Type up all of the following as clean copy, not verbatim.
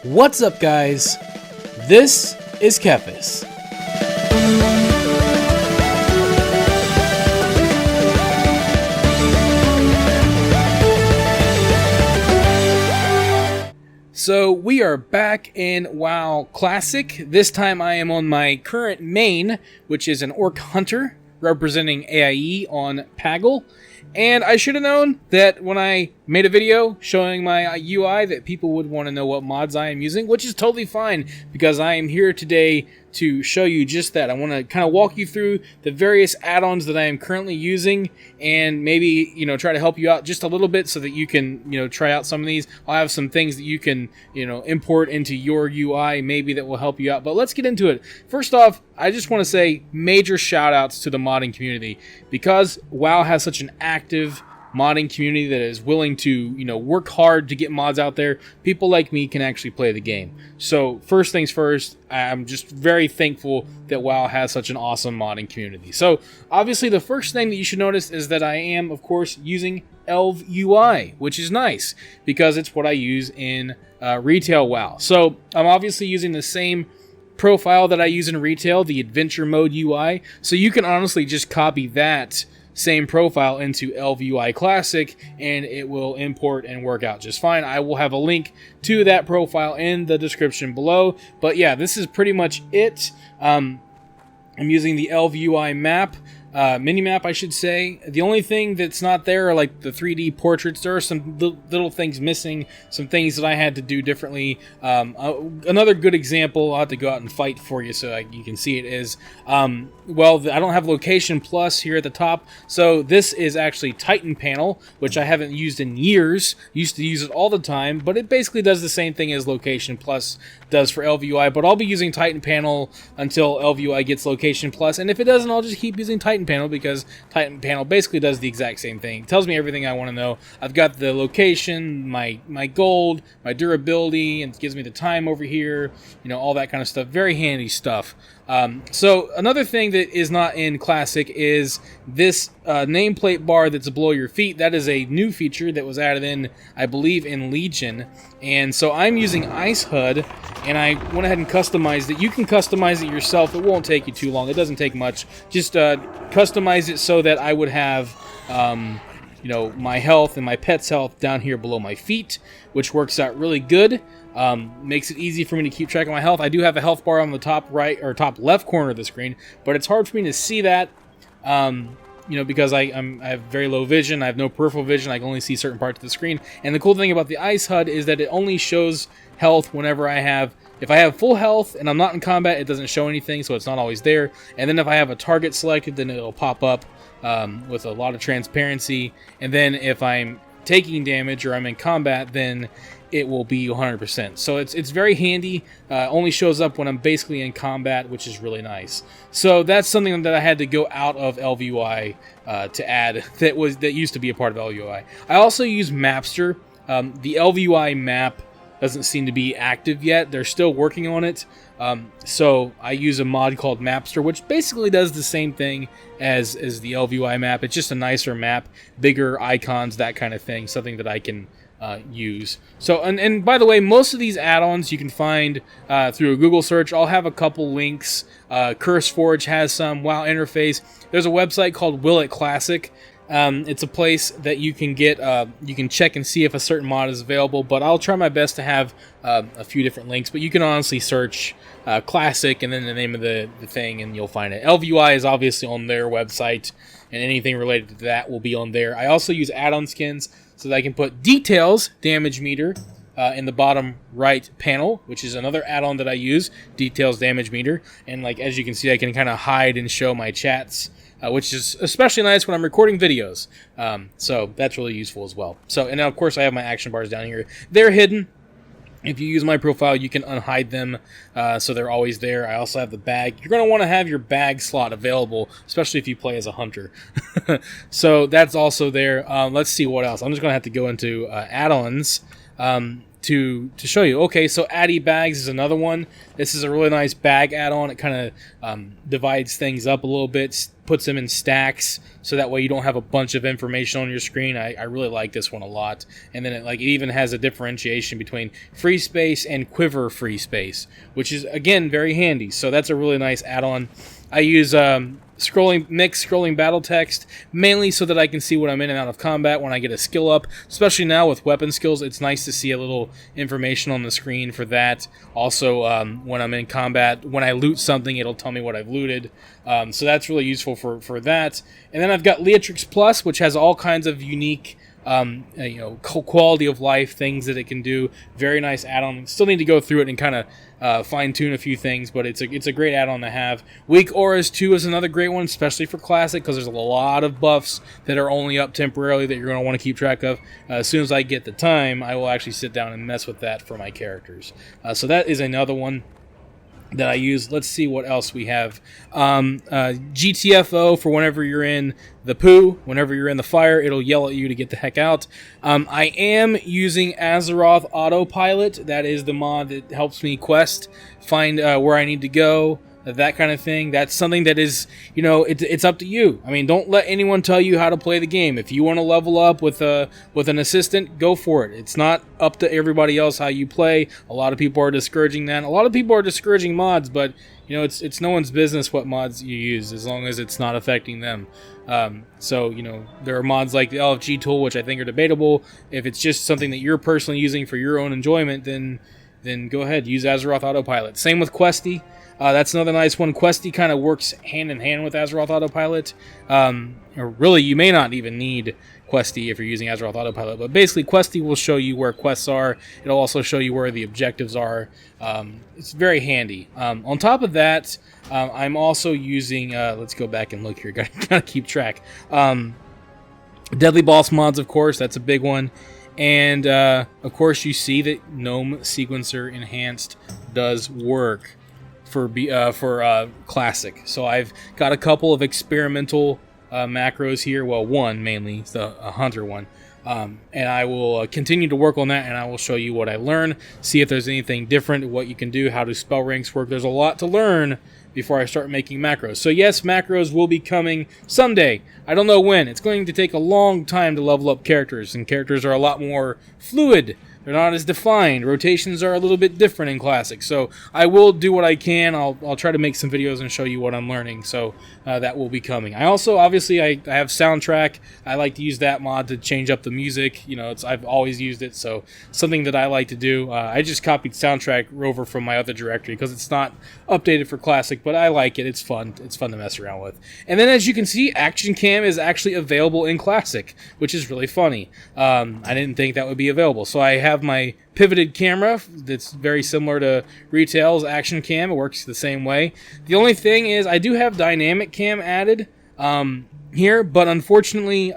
What's up, guys? This is Kephas. So we are back in WoW Classic. This time I am on my current main, which is an Orc Hunter, representing AIE on Paggle. And I should have known that when I made a video showing my UI that people would want to know what mods I am using, which is totally fine because I am here today to show you just that. I want to kind of walk you through the various add-ons that I am currently using and maybe, try to help you out just a little bit so that you can, try out some of these. I'll have some things that you can, import into your UI maybe that will help you out. But let's get into it. First off, I just want to say major shout outs to the modding community because WoW has such an active modding community that is willing to, work hard to get mods out there. People like me can actually play the game. So first things first, I'm just very thankful that WoW has such an awesome modding community. So obviously the first thing that you should notice is that I am, of course, using Elv UI, which is nice because it's what I use in retail WoW. So I'm obviously using the same profile that I use in retail, the adventure mode UI. So you can honestly just copy that same profile into Elv UI Classic and it will import and work out just fine. I will have a link to that profile in the description below. But yeah, this is pretty much it. I'm using the Elv UI map. Mini-map, I should say. The only thing that's not there are like the 3D portraits. There are some little things missing, some things that I had to do differently. Another good example, I'll have to go out and fight for you so you can see it, is, I don't have Location Plus here at the top, so this is actually Titan Panel, which I haven't used in years. Used to use it all the time, but it basically does the same thing as Location Plus does for Elv UI, but I'll be using Titan Panel until Elv UI gets Location Plus, and if it doesn't, I'll just keep using Titan Panel because Titan Panel basically does the exact same thing. It tells me everything I want to know. I've got the location, my gold, my durability, and it gives me the time over here, all that kind of stuff. Very handy stuff. So another thing that is not in Classic is this nameplate bar that's below your feet. That is a new feature that was added in, I believe, in Legion. And so I'm using Ice HUD, and I went ahead and customized it. You can customize it yourself. It won't take you too long. It doesn't take much. Just customize it so that I would have my health and my pet's health down here below my feet, which works out really good. Makes it easy for me to keep track of my health. I do have a health bar on the top right or top left corner of the screen, but it's hard for me to see that, because I have very low vision. I have no peripheral vision. I can only see certain parts of the screen. And the cool thing about the Ice HUD is that it only shows health whenever if I have full health and I'm not in combat, it doesn't show anything, so it's not always there. And then if I have a target selected, then it'll pop up with a lot of transparency. And then if I'm taking damage or I'm in combat, then it will be 100%. So it's very handy. Only shows up when I'm basically in combat, which is really nice. So that's something that I had to go out of Elv UI to add that used to be a part of Elv UI. I also use Mapster. The Elv UI map doesn't seem to be active yet. They're still working on it. So I use a mod called Mapster, which basically does the same thing as the Elv UI map. It's just a nicer map, bigger icons, that kind of thing. Something that I can use. So, and by the way, most of these add-ons you can find through a Google search. I'll have a couple links. CurseForge has some. WoW Interface. There's a website called Will It Classic. It's a place that you can get, you can check and see if a certain mod is available, but I'll try my best to have a few different links, but you can honestly search Classic and then the name of the thing and you'll find it. Elv UI is obviously on their website, and anything related to that will be on there. I also use add-on skins so that I can put Details Damage Meter in the bottom right panel, which is another add-on that I use, Details Damage Meter, and as you can see, I can kind of hide and show my chats, which is especially nice when I'm recording videos. So that's really useful as well. So, and now of course I have my action bars down here. They're hidden. If you use my profile, you can unhide them, so they're always there. I also have the bag. You're going to want to have your bag slot available, especially if you play as a hunter. So that's also there. Let's see what else. I'm just going to have to go into add-ons to show you. Okay, so Addy Bags is another one. This is a really nice bag add-on. It kind of divides things up a little bit. puts them in stacks, so that way you don't have a bunch of information on your screen. I really like this one a lot. And then it even has a differentiation between free space and quiver free space, which is, again, very handy. So that's a really nice add-on. I use scrolling battle text mainly so that I can see when I'm in and out of combat when I get a skill up. Especially now with weapon skills, it's nice to see a little information on the screen for that. Also, when I'm in combat, when I loot something, it'll tell me what I've looted. So that's really useful for that. And then I've got Leatrix Plus, which has all kinds of unique quality of life things that it can do. Very nice add-on. Still need to go through it and kind of fine-tune a few things, but it's a great add-on to have. Weak Auras 2 is another great one, especially for Classic, because there's a lot of buffs that are only up temporarily that you're going to want to keep track of. As soon as I get the time, I will actually sit down and mess with that for my characters. So that is another one that I use. Let's see what else we have. GTFO for whenever you're in the poo, whenever you're in the fire, it'll yell at you to get the heck out. I am using Azeroth Autopilot. That is the mod that helps me quest, find where I need to go, that kind of thing. That's something that is, it's up to you. I mean, don't let anyone tell you how to play the game. If you want to level up with an assistant, go for it. It's not up to everybody else how you play. A lot of people are discouraging that. A lot of people are discouraging mods, but it's no one's business what mods you use as long as it's not affecting them. So there are mods like the LFG tool, which I think are debatable. If it's just something that you're personally using for your own enjoyment, then go ahead, use Azeroth Autopilot. Same with Questy. That's another nice one. Questy kind of works hand in hand with Azeroth Autopilot. Or really, you may not even need Questy if you're using Azeroth Autopilot. But basically, Questy will show you where quests are. It'll also show you where the objectives are. It's very handy. On top of that, I'm also using... let's go back and look here. Gotta keep track. Deadly Boss mods, of course. That's a big one. And, of course, you see that Gnome Sequencer Enhanced does work for Classic. So I've got a couple of experimental macros here. Well, one mainly, the Hunter one. And I will continue to work on that, and I will show you what I learn, see if there's anything different, what you can do, how do spell ranks work. There's a lot to learn before I start making macros. So yes, macros will be coming someday. I don't know when. It's going to take a long time to level up characters, and characters are a lot more fluid. They're not as defined. Rotations are a little bit different in Classic. So I will do what I can. I'll try to make some videos and show you what I'm learning. So that will be coming. I also, obviously, I have Soundtrack. I like to use that mod to change up the music. I've always used it, so something that I like to do. I just copied Soundtrack over from my other directory because it's not updated for Classic, but I like it. It's fun. It's fun to mess around with. And then, as you can see, Action Cam is actually available in Classic, which is really funny. I didn't think that would be available. So I have my pivoted camera that's very similar to Retail's Action Cam. It works the same way. The only thing is I do have Dynamic Cam added here, but unfortunately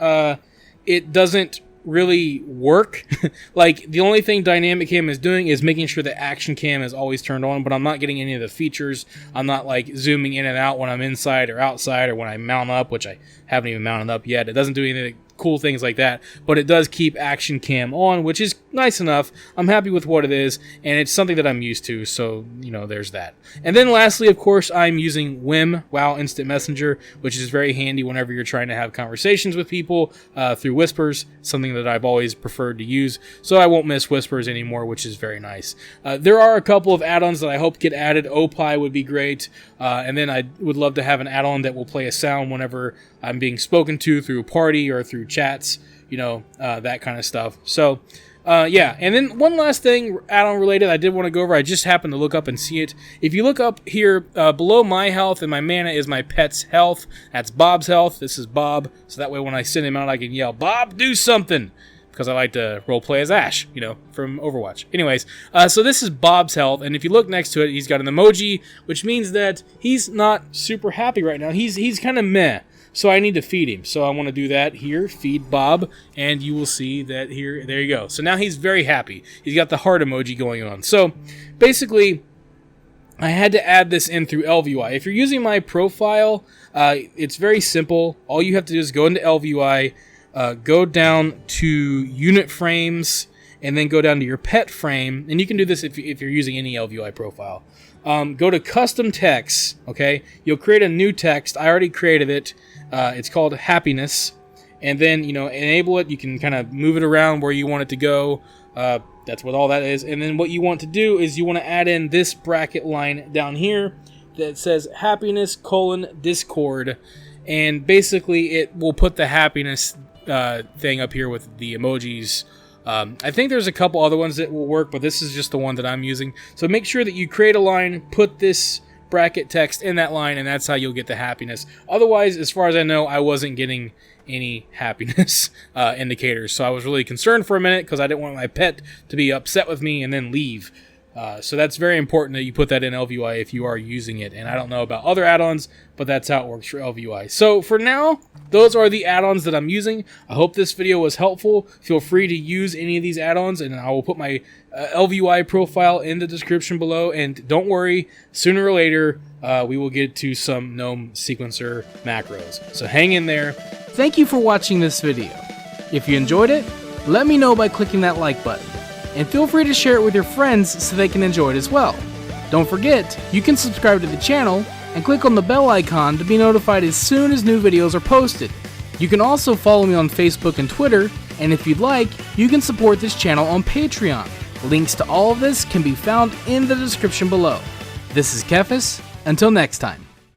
it doesn't really work. Like, the only thing Dynamic Cam is doing is making sure that Action Cam is always turned on, but I'm not getting any of the features. I'm not like zooming in and out when I'm inside or outside or when I mount up, which I haven't even mounted up yet. It doesn't do anything cool things like that, but it does keep Action Cam on, which is nice enough. I'm happy with what it is, and it's something that I'm used to, so there's that. And then lastly, of course, I'm using WIM, WoW Instant Messenger, which is very handy whenever you're trying to have conversations with people through Whispers, something that I've always preferred to use, so I won't miss Whispers anymore, which is very nice. There are a couple of add-ons that I hope get added. Opie would be great, and then I would love to have an add-on that will play a sound whenever I'm being spoken to through a party or through chats, that kind of stuff. So, yeah. And then one last thing, add-on related, I did want to go over. I just happened to look up and see it. If you look up here, below my health and my mana is my pet's health. That's Bob's health. This is Bob. So that way when I send him out, I can yell, "Bob, do something!" Because I like to roleplay as Ash, from Overwatch. Anyways, so this is Bob's health, and if you look next to it, he's got an emoji, which means that he's not super happy right now. He's kind of meh. So I need to feed him. So I want to do that here, feed Bob, and you will see that here, there you go. So now he's very happy. He's got the heart emoji going on. So basically, I had to add this in through LVUI. If you're using my profile, it's very simple. All you have to do is go into LVUI, go down to unit frames, and then go down to your pet frame, and you can do this if you're using any LVI profile. Go to custom text, okay? You'll create a new text. I already created it. It's called happiness, and then, enable it. You can kind of move it around where you want it to go. That's what all that is. And then what you want to do is you want to add in this bracket line down here that says happiness : Discord, and basically it will put the happiness thing up here with the emojis. I think there's a couple other ones that will work, but this is just the one that I'm using. So make sure that you create a line, put this bracket text in that line, and that's how you'll get the happiness. Otherwise, as far as I know, I wasn't getting any happiness indicators. So I was really concerned for a minute because I didn't want my pet to be upset with me and then leave. So that's very important that you put that in LVI if you are using it. And I don't know about other add-ons, but that's how it works for LVI. So for now, those are the add-ons that I'm using. I hope this video was helpful. Feel free to use any of these add-ons, and I will put my LVI profile in the description below. And don't worry, sooner or later, we will get to some GNOME sequencer macros. So hang in there. Thank you for watching this video. If you enjoyed it, let me know by clicking that like button. And feel free to share it with your friends so they can enjoy it as well. Don't forget, you can subscribe to the channel and click on the bell icon to be notified as soon as new videos are posted. You can also follow me on Facebook and Twitter, and if you'd like, you can support this channel on Patreon. Links to all of this can be found in the description below. This is Kephas. Until next time.